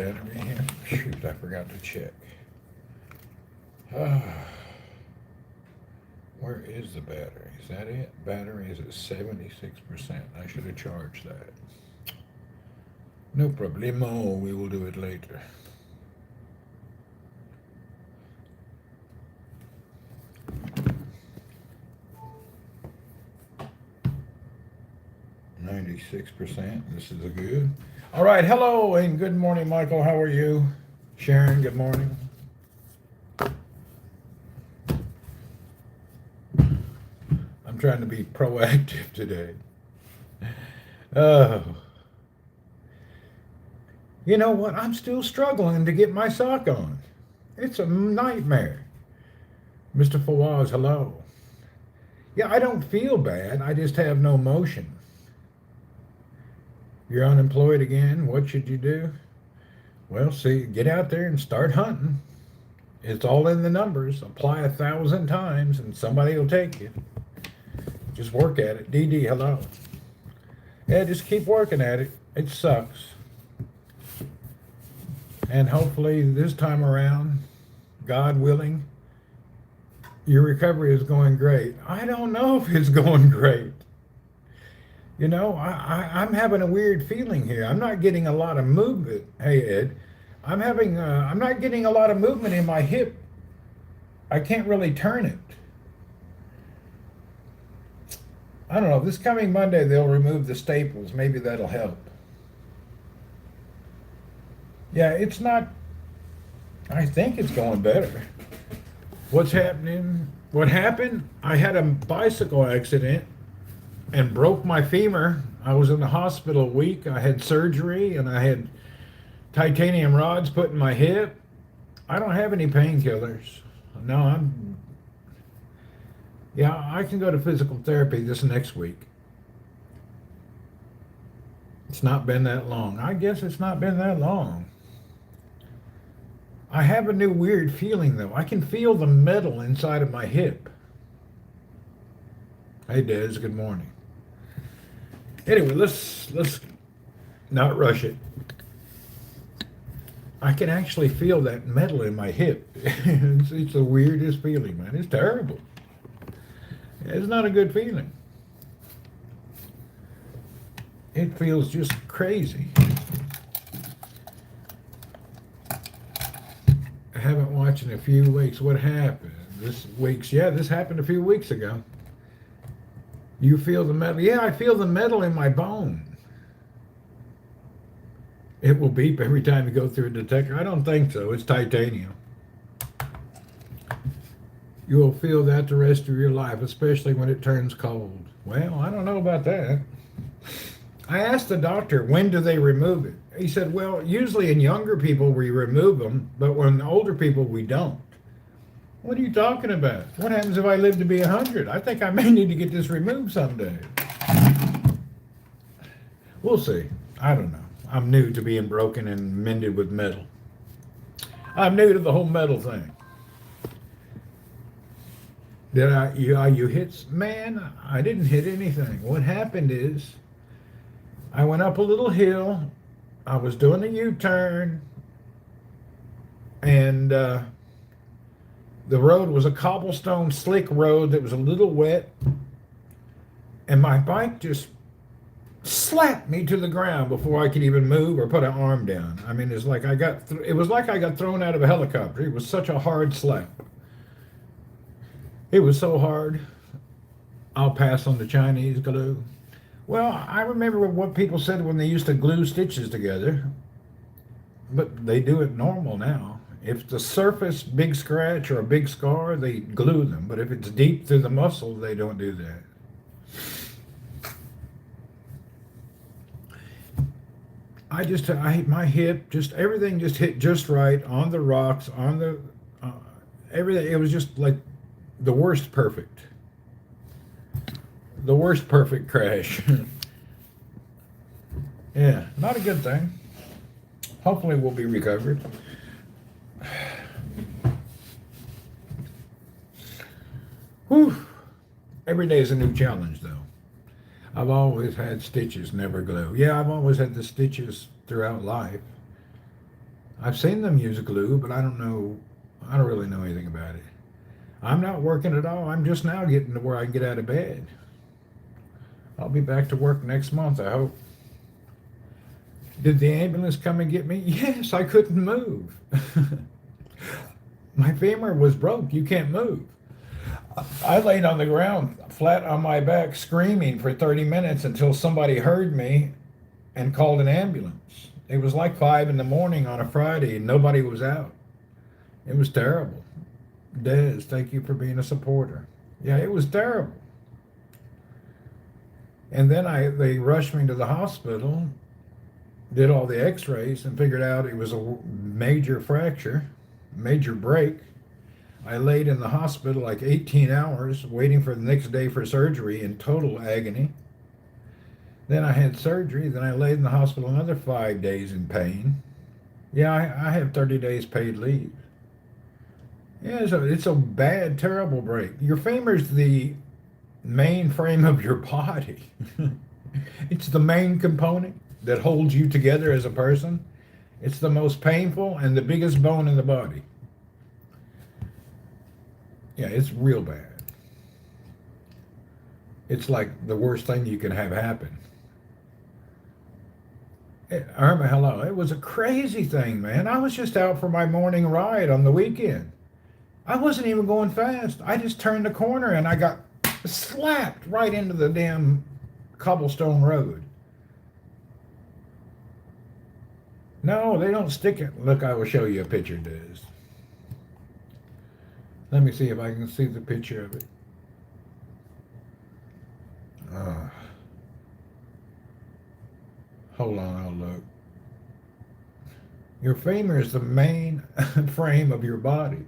battery here? Shoot, I forgot to check. Where is the battery? Is that it? Battery is at 76%. I should have charged that. No problemo. We will do it later. %. This is a good. All right. Hello and good morning, Michael. How are you? Sharon, good morning. I'm trying to be proactive today. Oh. You know what? I'm still struggling to get my sock on. It's a nightmare. Mr. Fawaz, hello. Yeah, I don't feel bad. I just have no motion. You're unemployed again. What should you do? Well, see, get out there and start hunting. It's all in the numbers. Apply 1,000 times and somebody will take you. Just work at it. DD, hello. Yeah, just keep working at it. It sucks. And hopefully this time around, God willing, your recovery is going great. I don't know if it's going great. You know, I'm having a weird feeling here. I'm not getting a lot of movement. Hey, Ed, I'm not getting a lot of movement in my hip. I can't really turn it. I don't know. This coming Monday, they'll remove the staples. Maybe that'll help. Yeah, it's not, I think it's going better. What's happening? What happened? I had a bicycle accident and broke my femur. I was in the hospital a week. I had surgery and I had titanium rods put in my hip. I don't have any painkillers. No, I can go to physical therapy this next week. It's not been that long. I guess it's not been that long. I have a new weird feeling though. I can feel the metal inside of my hip. Hey Des, good morning. Anyway, let's not rush it. I can actually feel that metal in my hip. It's the weirdest feeling, man. It's terrible. It's not a good feeling. It feels just crazy. I haven't watched in a few weeks. What happened? This happened a few weeks ago. You feel the metal? Yeah, I feel the metal in my bone. It will beep every time you go through a detector. I don't think so. It's titanium. You will feel that the rest of your life, especially when it turns cold. Well, I don't know about that. I asked the doctor, when do they remove it? He said, well, usually in younger people we remove them, but when older people we don't. What are you talking about? What happens if I live to be 100? I think I may need to get this removed someday. We'll see. I don't know. I'm new to being broken and mended with metal. I'm new to the whole metal thing. You hit? Man, I didn't hit anything. What happened is I went up a little hill. I was doing a U-turn, and the road was a cobblestone slick road that was a little wet, and my bike just slapped me to the ground before I could even move or put an arm down. I mean, it was like I got thrown out of a helicopter. It was such a hard slap. It was so hard. I'll pass on the Chinese glue. Well, I remember what people said when they used to glue stitches together, but they do it normal now. If the surface, big scratch or a big scar, they glue them. But if it's deep through the muscle, they don't do that. My hip, just everything just hit just right on the rocks, on the, everything. It was just like the worst perfect crash. Yeah, not a good thing. Hopefully we'll be recovered. Whew. Every day is a new challenge, though. I've always had stitches, never glue. Yeah, I've always had the stitches throughout life. I've seen them use glue, but I don't know. I don't really know anything about it. I'm not working at all. I'm just now getting to where I can get out of bed. I'll be back to work next month, I hope. Did the ambulance come and get me? Yes, I couldn't move. My femur was broke. You can't move. I laid on the ground flat on my back screaming for 30 minutes until somebody heard me and called an ambulance. It was like 5 in the morning on a Friday and nobody was out. It was terrible. Des, thank you for being a supporter. Yeah, it was terrible. And then they rushed me to the hospital, did all the x-rays and figured out it was a major fracture, major break. I laid in the hospital like 18 hours waiting for the next day for surgery in total agony. Then I had surgery. Then I laid in the hospital another 5 days in pain. Yeah, I have 30 days paid leave. Yeah, so it's a bad, terrible break. Your femur's the main frame of your body. It's the main component that holds you together as a person. It's the most painful and the biggest bone in the body. Yeah, it's real bad. It's like the worst thing you can have happen. Irma, hello. It was a crazy thing, man. I was just out for my morning ride on the weekend. I wasn't even going fast. I just turned the corner and I got slapped right into the damn cobblestone road. No, they don't stick it. Look, I will show you a picture, Des. Let me see if I can see the picture of it. Hold on, I'll look. Your femur is the main frame of your body.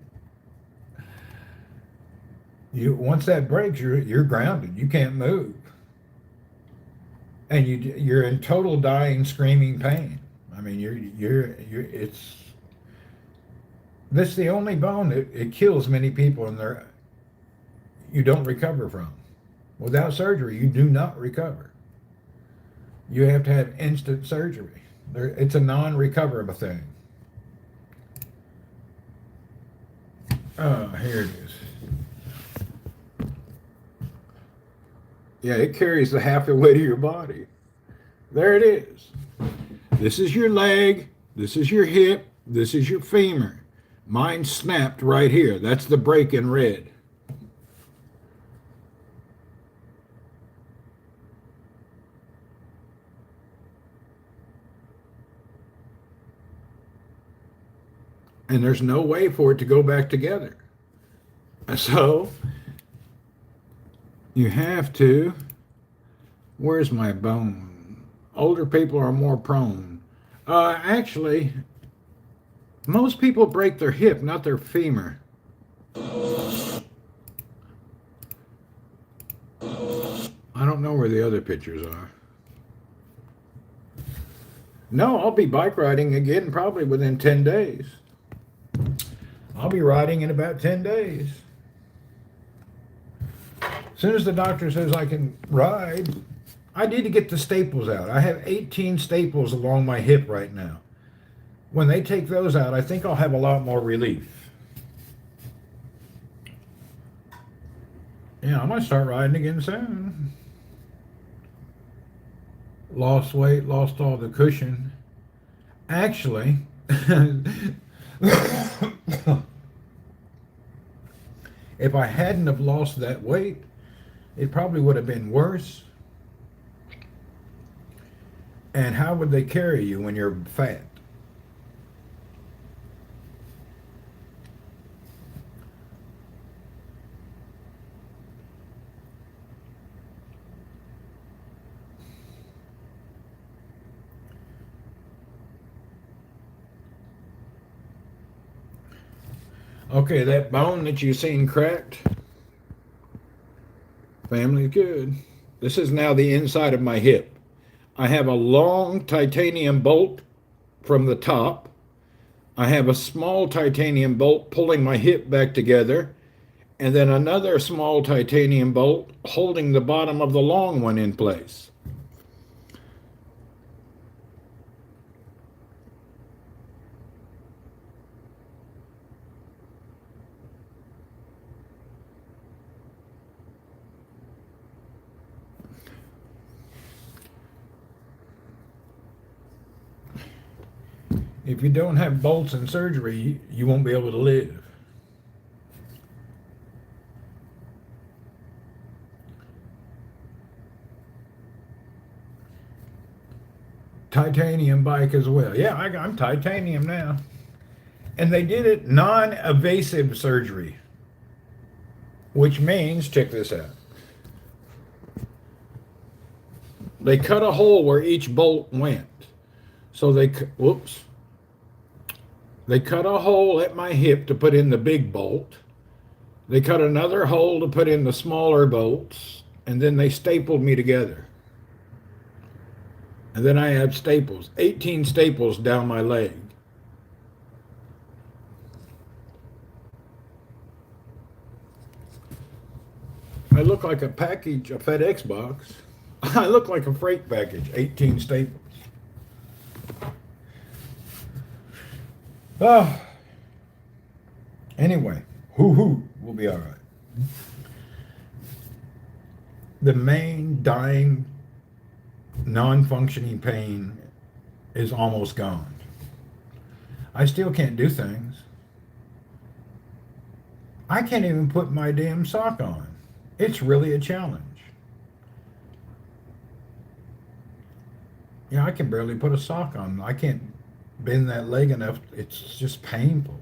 Once that breaks, you're grounded. You can't move, and you're in total dying, screaming pain. I mean, it's this the only bone that it kills many people, and you don't recover from. Without surgery, you do not recover. You have to have instant surgery. It's a non-recoverable thing. Here it is. Yeah, it carries the half the weight of your body. There it is. This is your leg. This is your hip. This is your femur. Mine snapped right here. That's the break in red. And there's no way for it to go back together. So you have to, where's my bone? Older people are more prone. Actually, most people break their hip, not their femur. I don't know where the other pictures are. No, I'll be bike riding again probably within 10 days. I'll be riding in about 10 days. As soon as the doctor says I can ride, I need to get the staples out. I have 18 staples along my hip right now. When they take those out, I think I'll have a lot more relief. Yeah, I'm going to start riding again soon. Lost weight, lost all the cushion. Actually, if I hadn't have lost that weight, it probably would have been worse. And how would they carry you when you're fat? Okay, that bone that you seen cracked, family's good. This is now the inside of my hip. I have a long titanium bolt from the top. I have a small titanium bolt pulling my hip back together, and then another small titanium bolt holding the bottom of the long one in place. If you don't have bolts and surgery, you won't be able to live. Titanium bike as well. Yeah, I'm titanium now. And they did it non-invasive surgery, which means, check this out. They cut a hole where each bolt went. So they cut a hole at my hip to put in the big bolt. They cut another hole to put in the smaller bolts, and then they stapled me together. And then I had staples, 18 staples down my leg. I look like a package, a FedEx box. I look like a freight package, 18 staples. Oh, anyway, we'll be all right. The main dying, non-functioning pain is almost gone. I still can't do things. I can't even put my damn sock on. It's really a challenge. I can barely put a sock on. I can't bend that leg enough. It's just painful.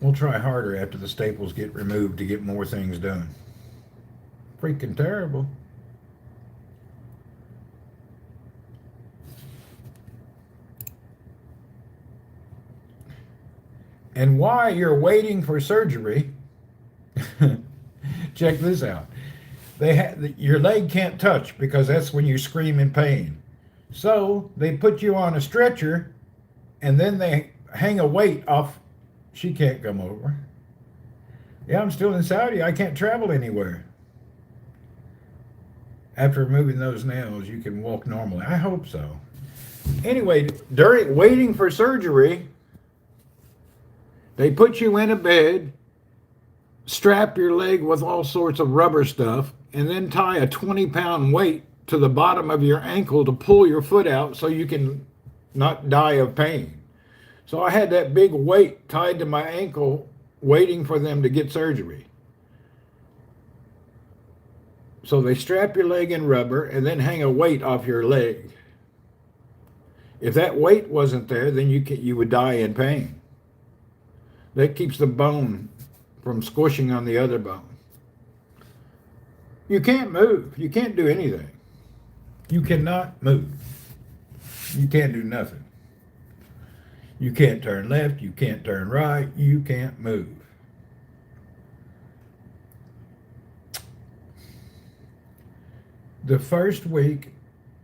We'll try harder after the staples get removed to get more things done. Freaking terrible. And while you're waiting for surgery, check this out. Your leg can't touch because that's when you scream in pain. So they put you on a stretcher, and then they hang a weight off. She can't come over. Yeah, I'm still in Saudi. I can't travel anywhere. After removing those nails, you can walk normally. I hope so. Anyway, during waiting for surgery, they put you in a bed, strap your leg with all sorts of rubber stuff, and then tie a 20-pound weight to the bottom of your ankle to pull your foot out so you can not die of pain. So I had that big weight tied to my ankle waiting for them to get surgery. So they strap your leg in rubber and then hang a weight off your leg. If that weight wasn't there, then you would die in pain. That keeps the bone from squishing on the other bone. You can't move. You can't do anything. You cannot move. You can't do nothing. You can't turn left. You can't turn right. You can't move. The first week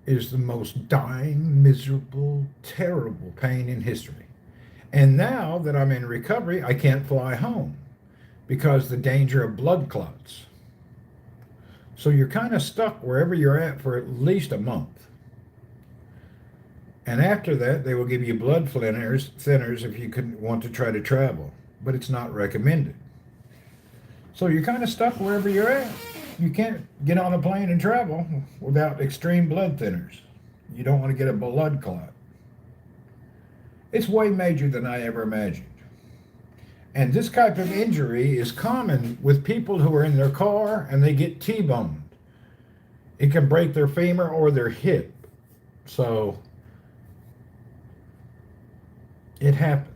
is the most dying, miserable, terrible pain in history. And now that I'm in recovery, I can't fly home because the danger of blood clots. So you're kind of stuck wherever you're at for at least a month. And after that, they will give you blood thinners if you want to try to travel, but it's not recommended. So you're kind of stuck wherever you're at. You can't get on a plane and travel without extreme blood thinners. You don't want to get a blood clot. It's way major than I ever imagined. And this type of injury is common with people who are in their car and they get T-boned. It can break their femur or their hip. So it happens.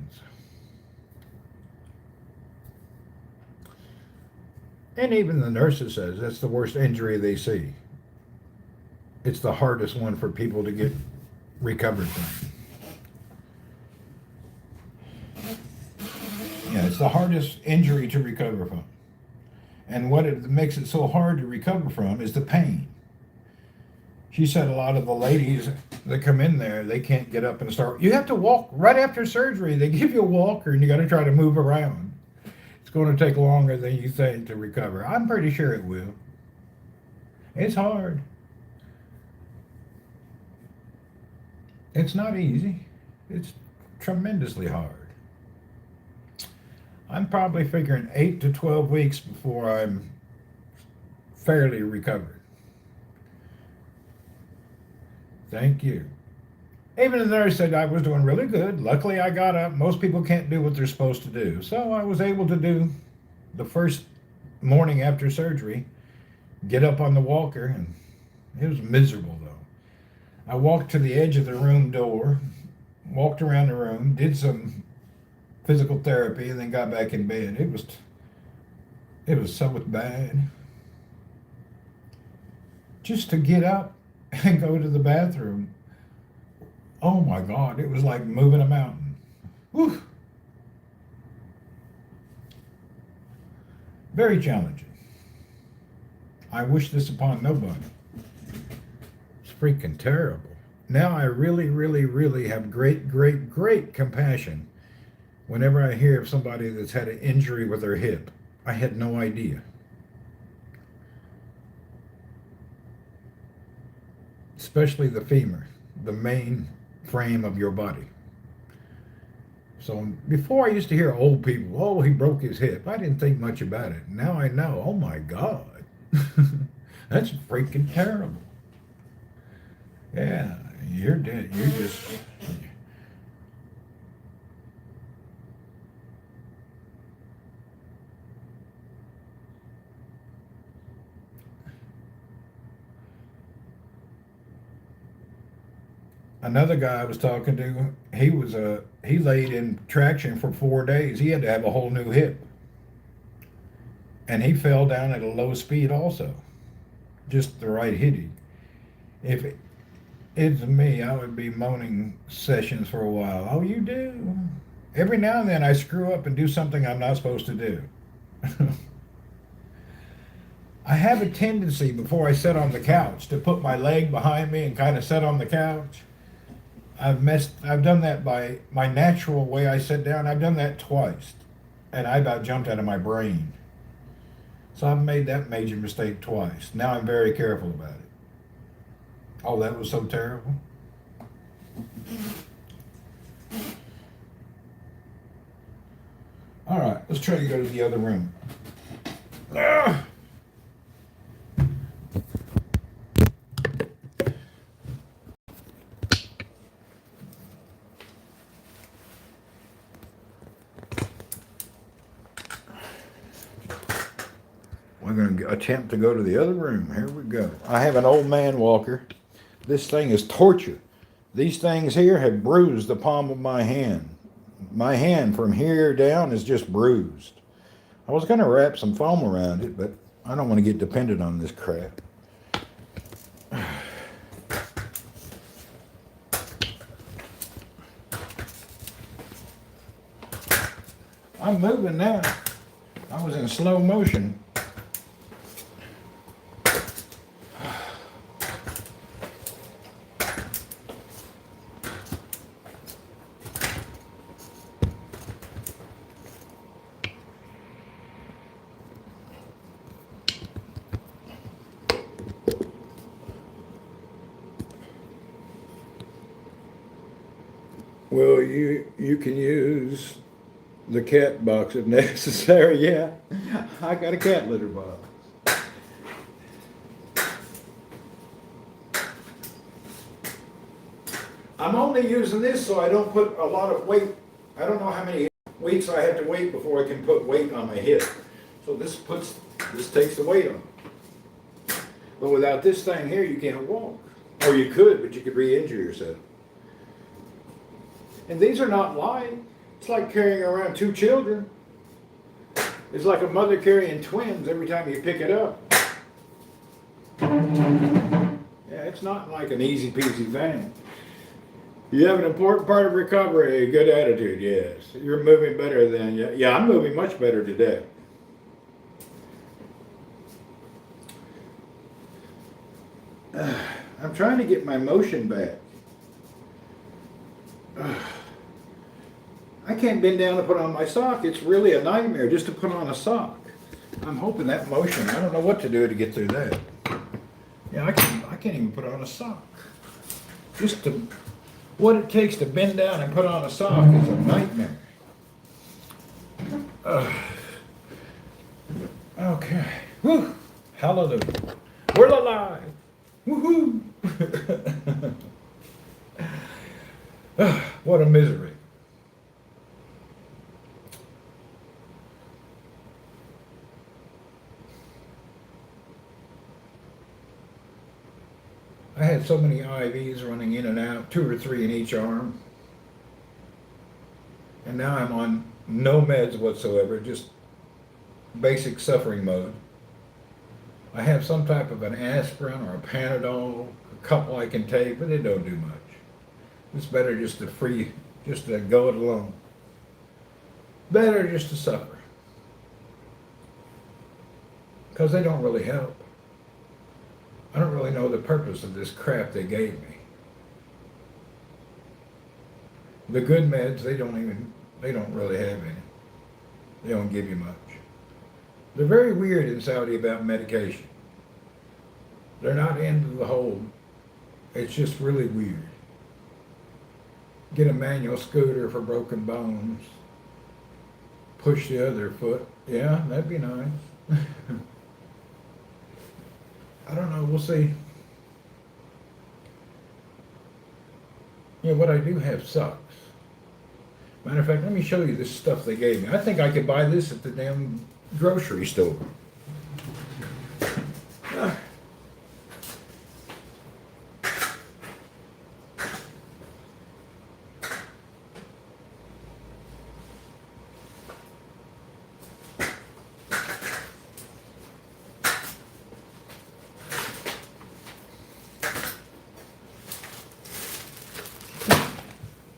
And even the nurses says that's the worst injury they see. It's the hardest one for people to get recovered from. Yeah, it's the hardest injury to recover from. And what it makes it so hard to recover from is the pain. She said a lot of the ladies that come in there, they can't get up and start. You have to walk right after surgery. They give you a walker and you got to try to move around. It's going to take longer than you think to recover. I'm pretty sure it will. It's hard. It's not easy. It's tremendously hard. I'm probably figuring 8 to 12 weeks before I'm fairly recovered. Thank you. Even the nurse said I was doing really good. Luckily, I got up. Most people can't do what they're supposed to do. So I was able to do the first morning after surgery, get up on the walker, and it was miserable though. I walked to the edge of the room door, walked around the room, did some physical therapy, and then got back in bed. It was so bad. Just to get up and go to the bathroom. Oh my God, it was like moving a mountain. Whew. Very challenging. I wish this upon nobody. It's freaking terrible. Now I really, really, really have great, great, great compassion whenever I hear of somebody that's had an injury with their hip. I had no idea. Especially the femur, the main frame of your body. So before I used to hear old people, oh, he broke his hip. I didn't think much about it. Now I know, oh my God, that's freaking terrible. Yeah, you're dead. You're just... Another guy I was talking to, he laid in traction for 4 days. He had to have a whole new hip. And he fell down at a low speed also. Just the right hitting. If it's me, I would be moaning sessions for a while. Oh, you do? Every now and then I screw up and do something I'm not supposed to do. I have a tendency before I sit on the couch to put my leg behind me and kind of sit on the couch. I've done that by my natural way I sit down. I've done that twice, and I about jumped out of my brain. So I've made that major mistake twice. Now I'm very careful about it. Oh, that was so terrible. All right, let's try to go to the other room. Ah! We're going to attempt to go to the other room. Here we go. I have an old man walker. This thing is torture. These things here have bruised the palm of my hand. My hand from here down is just bruised. I was going to wrap some foam around it, but I don't want to get dependent on this crap. I'm moving now. I was in slow motion. Well, you can use the cat box if necessary. Yeah, I got a cat litter box. I'm only using this so I don't put a lot of weight. I don't know how many weeks I have to wait before I can put weight on my hip. So this takes the weight on. But without this thing here, you can't walk. Or you could, but you could re-injure yourself. And these are not light. It's like carrying around two children. It's like a mother carrying twins every time you pick it up. Yeah, it's not like an easy peasy thing. You have an important part of recovery, a good attitude, yes. You're moving better than you. Yeah, I'm moving much better today. I'm trying to get my motion back. I can't bend down to put on my sock. It's really a nightmare just to put on a sock. I'm hoping that motion, I don't know what to do to get through that. Yeah, I can't even put on a sock. What it takes to bend down and put on a sock is a nightmare. Okay. Whew. Hallelujah. We're alive. Woohoo. What a misery. I had so many IVs running in and out, 2 or 3 in each arm. And now I'm on no meds whatsoever, just basic suffering mode. I have some type of an aspirin or a Panadol, a couple I can take, but it don't do much. It's better just to go it alone. Better just to suffer. Because they don't really help. I don't really know the purpose of this crap they gave me. The good meds, they don't really have any. They don't give you much. They're very weird in Saudi about medication. They're not into the whole, it's just really weird. Get a manual scooter for broken bones. Push the other foot. Yeah, that'd be nice. I don't know, we'll see. Yeah, what I do have sucks. Matter of fact, let me show you this stuff they gave me. I think I could buy this at the damn grocery store.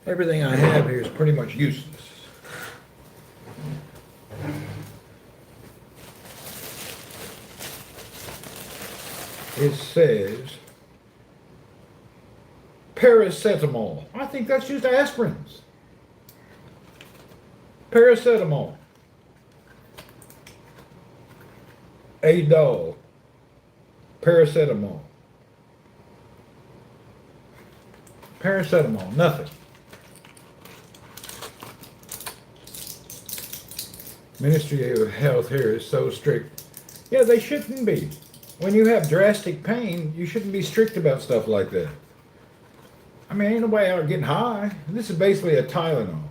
Everything I have here is pretty much useless. It says paracetamol. I think that's just aspirins. Paracetamol. Adol. Paracetamol. Paracetamol, nothing. Ministry of Health here is so strict. Yeah, they shouldn't be. When you have drastic pain, you shouldn't be strict about stuff like that. I mean, ain't nobody out getting high. This is basically a Tylenol.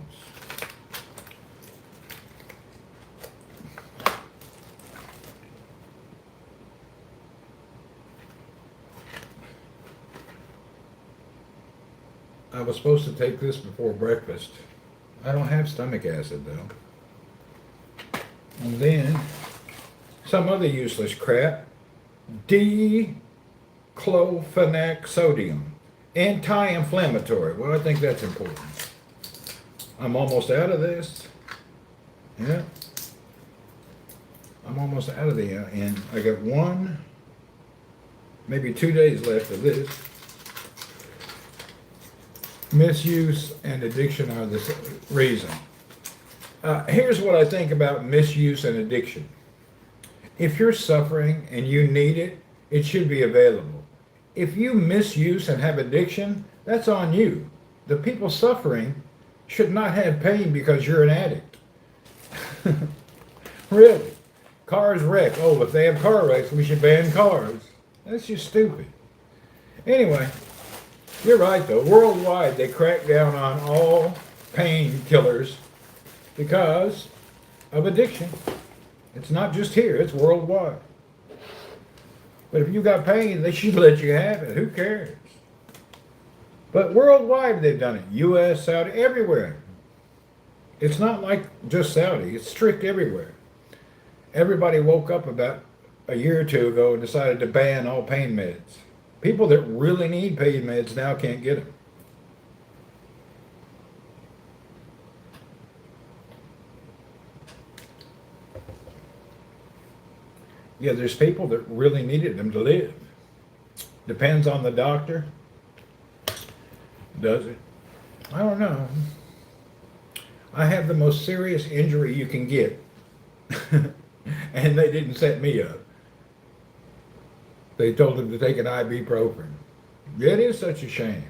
I was supposed to take this before breakfast. I don't have stomach acid though. And then some other useless crap. Diclofenac sodium. Anti-inflammatory. Well, I think that's important. I'm almost out of this. Yeah. I'm almost out of the and I got 1, maybe 2 days left of this. Misuse and addiction are the reason. Here's what I think about misuse and addiction. If you're suffering and you need it, it should be available. If you misuse and have addiction, that's on you. The people suffering should not have pain because you're an addict. Really. Cars wreck. Oh, if they have car wrecks, we should ban cars. That's just stupid. Anyway, you're right though. Worldwide, they crack down on all painkillers because of addiction. It's not just here, it's worldwide. But if you got pain, they should let you have it. Who cares? But worldwide they've done it. US, Saudi, everywhere. It's not like just Saudi, it's strict everywhere. Everybody woke up about a year or two ago and decided to ban all pain meds. People that really need pain meds now can't get them. Yeah, there's people that really needed them to live. Depends on the doctor. Does it? I don't know. I have the most serious injury you can get. And they didn't set me up. They told him to take an ibuprofen. It is such a shame.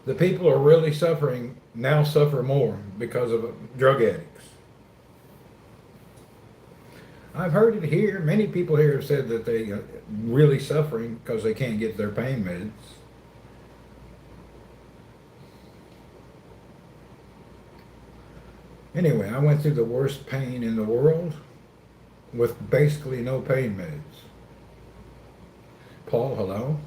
The people who are really suffering now suffer more because of drug addicts. I've heard it here. Many people here have said that they are really suffering because they can't get their pain meds. Anyway, I went through the worst pain in the world with basically no pain meds. Paul, hello?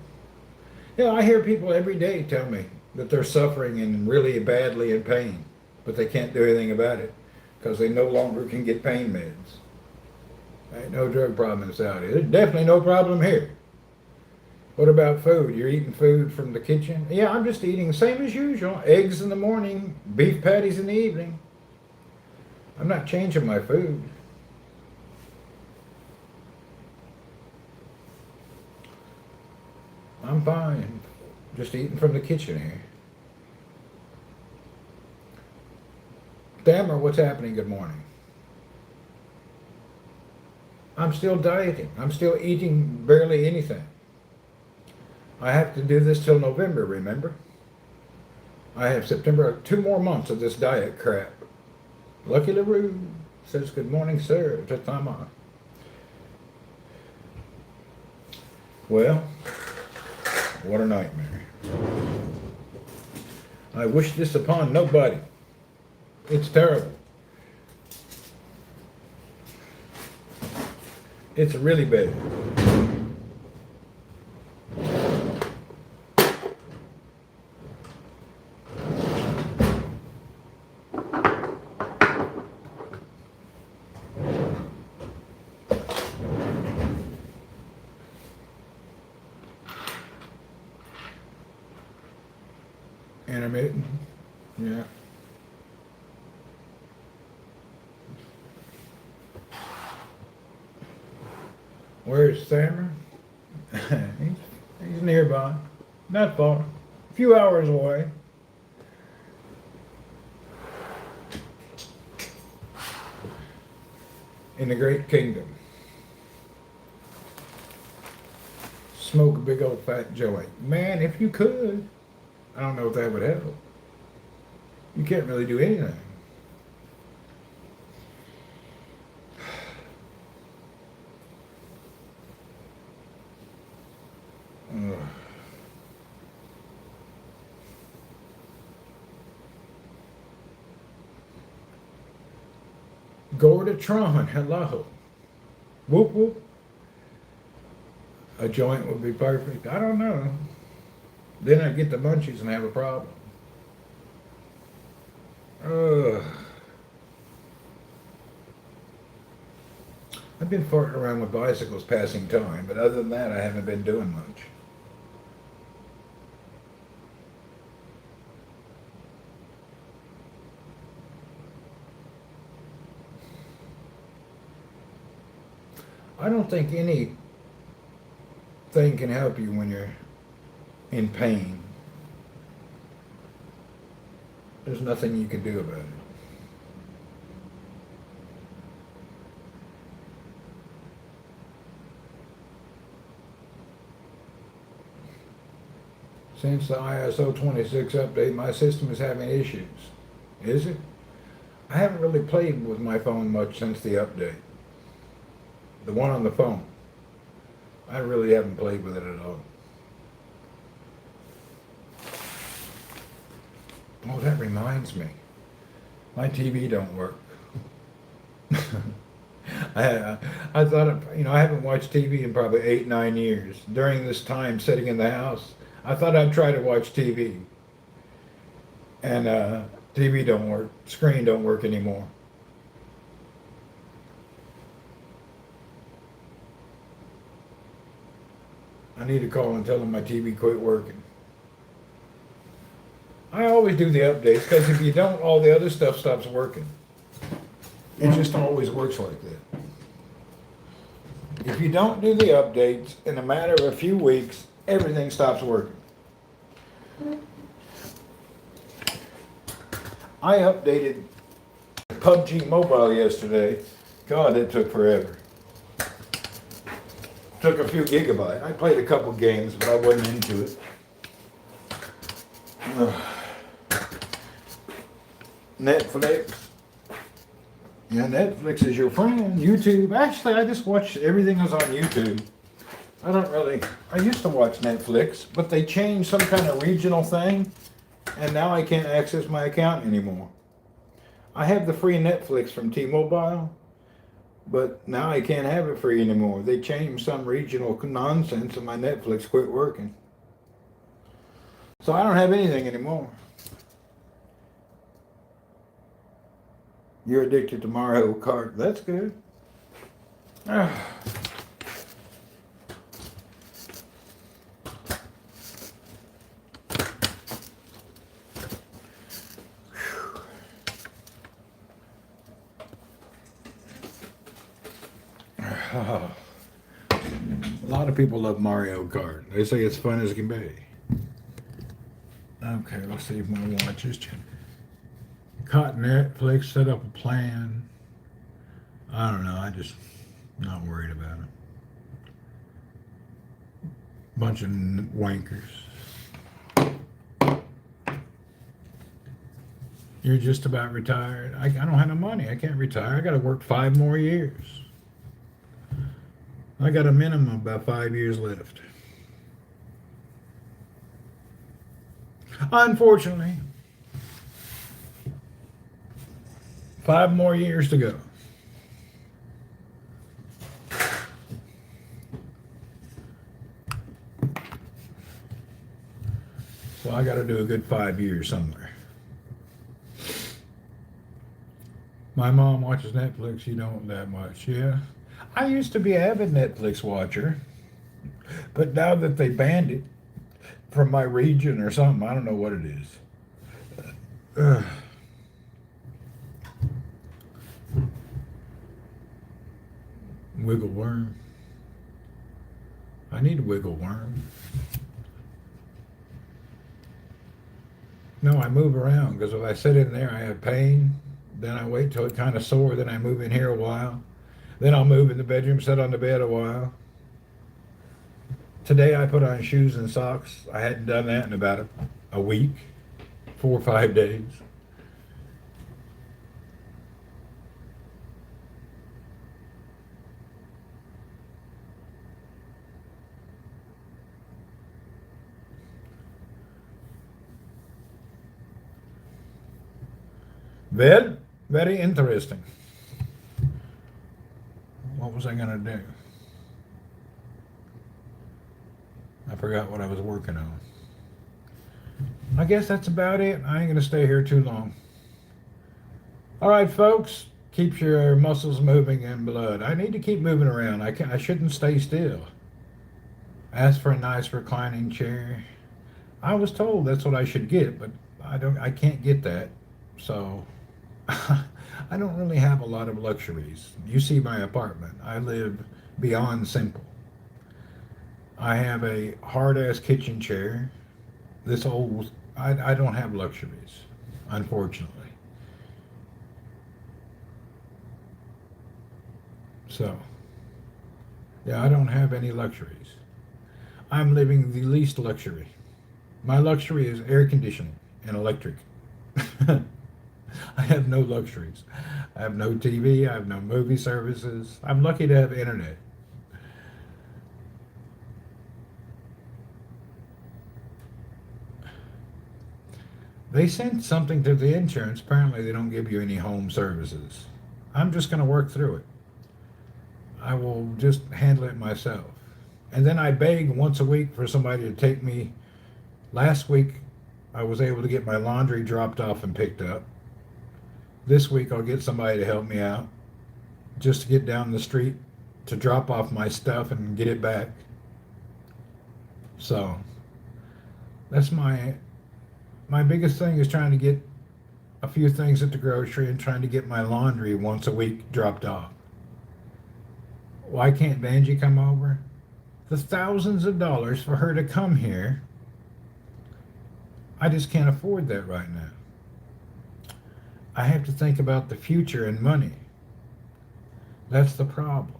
Yeah, I hear people every day tell me that they're suffering and really badly in pain, but they can't do anything about it because they no longer can get pain meds. Ain't no drug problem in the Saudi. There's definitely no problem here. What about food? You're eating food from the kitchen? Yeah, I'm just eating the same as usual. Eggs in the morning, beef patties in the evening. I'm not changing my food. I'm fine. Just eating from the kitchen here. Dammer, what's happening? Good morning. I'm still dieting. I'm still eating barely anything. I have to do this till November, remember? I have September, 2 more months of this diet crap. Lucky LaRue says, good morning, sir, to Tama. Well, what a nightmare. I wish this upon nobody. It's terrible. It's really bad. Intermittent, yeah. Where's Sammer? he's nearby, not far, a few hours away. In the great kingdom. Smoke a big old fat joint. Man, if you could. I don't know if that would help. You can't really do anything. Ugh. Gordatron, hello. Whoop whoop. A joint would be perfect. I don't know. Then I get the munchies and have a problem. I've been farting around with bicycles passing time, but other than that, I haven't been doing much. I don't think anything can help you when you're in pain. There's nothing you can do about it. Since the ISO 26 update, my system is having issues. Is it? I haven't really played with my phone much since the update. The one on the phone. I really haven't played with it at all. Oh, that reminds me. My TV don't work. I thought, I haven't watched TV in probably 8, 9 years. During this time sitting in the house, I thought I'd try to watch TV. And TV don't work. Screen don't work anymore. I need to call and tell them my TV quit working. I always do the updates because if you don't, all the other stuff stops working. It just always works like that. If you don't do the updates, in a matter of a few weeks, everything stops working. I updated PUBG Mobile yesterday. God, it took forever. Took a few gigabytes. I played a couple games, but I wasn't into it. Netflix. Yeah, Netflix is your friend. YouTube. Actually, I just watch everything that's on YouTube. I used to watch Netflix, but they changed some kind of regional thing, and now I can't access my account anymore. I have the free Netflix from T-Mobile, but now I can't have it free anymore. They changed some regional nonsense and my Netflix quit working. So I don't have anything anymore. You're addicted to Mario Kart. That's good. A lot of people love Mario Kart. They say it's fun as it can be. Okay, let's see if my watch is changing. Caught Netflix, set up a plan. I don't know. I just not worried about it. Bunch of wankers. You're just about retired. I don't have no money. I can't retire. I got to work 5 more years. I got a minimum of about 5 years left. Unfortunately, 5 more years to go. So I got to do a good 5 years somewhere. My mom watches Netflix. You don't that much, yeah. I used to be an avid Netflix watcher, but now that they banned it from my region or something, I don't know what it is. Wiggle worm. I need a wiggle worm. No, I move around because if I sit in there, I have pain. Then I wait till it kind of sore. Then I move in here a while. Then I'll move in the bedroom, sit on the bed a while. Today I put on shoes and socks. I hadn't done that in about a week, 4 or 5 days. Well, very interesting. What was I going to do? I forgot what I was working on. I guess that's about it. I ain't going to stay here too long. All right, folks. Keeps your muscles moving and blood. I need to keep moving around. I shouldn't stay still. Ask for a nice reclining chair. I was told that's what I should get, but I can't get that. So I don't really have a lot of luxuries. You see my apartment. I live beyond simple. I have a hard-ass kitchen chair. This old, I don't have luxuries, unfortunately. So, yeah, I don't have any luxuries. I'm living the least luxury. My luxury is air conditioning and electric. I have no luxuries. I have no TV. I have no movie services. I'm lucky to have internet. They sent something to the insurance. Apparently, they don't give you any home services. I'm just going to work through it. I will just handle it myself. And then I beg once a week for somebody to take me. Last week, I was able to get my laundry dropped off and picked up. This week, I'll get somebody to help me out just to get down the street to drop off my stuff and get it back. So that's my biggest thing is trying to get a few things at the grocery and trying to get my laundry once a week dropped off. Why can't Vanjie come over? The thousands of dollars for her to come here, I just can't afford that right now. I have to think about the future and money. That's the problem.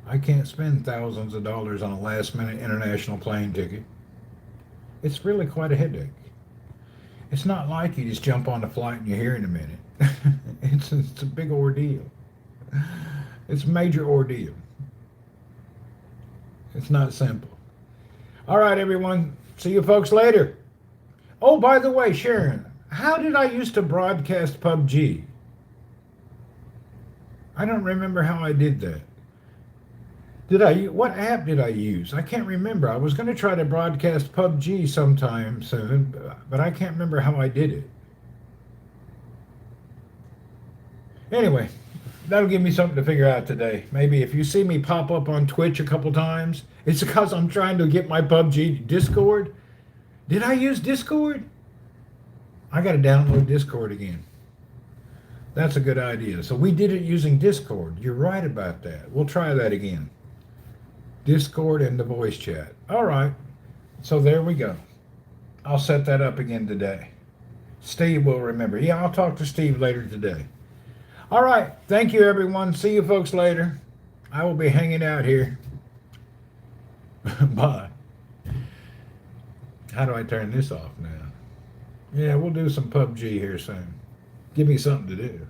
I can't spend thousands of dollars on a last-minute international plane ticket. It's really quite a headache. It's not like you just jump on the flight and you're here in a minute. It's a big ordeal. It's a major ordeal. It's not simple. All right, everyone. See you folks later. Oh, by the way, Sharon, How did I used to broadcast PUBG? I don't remember how I did that. What app did I use? I can't remember. I was going to try to broadcast PUBG sometime soon, but I can't remember how I did it. Anyway, that'll give me something to figure out today. Maybe if you see me pop up on Twitch a couple times, it's because I'm trying to get my PUBG Discord. Did I use Discord? I got to download Discord again. That's a good idea. So we did it using Discord. You're right about that. We'll try that again. Discord and the voice chat. All right. So there we go. I'll set that up again today. Steve will remember. Yeah, I'll talk to Steve later today. All right. Thank you, everyone. See you folks later. I will be hanging out here. Bye. How do I turn this off now? Yeah, we'll do some PUBG here soon. Give me something to do.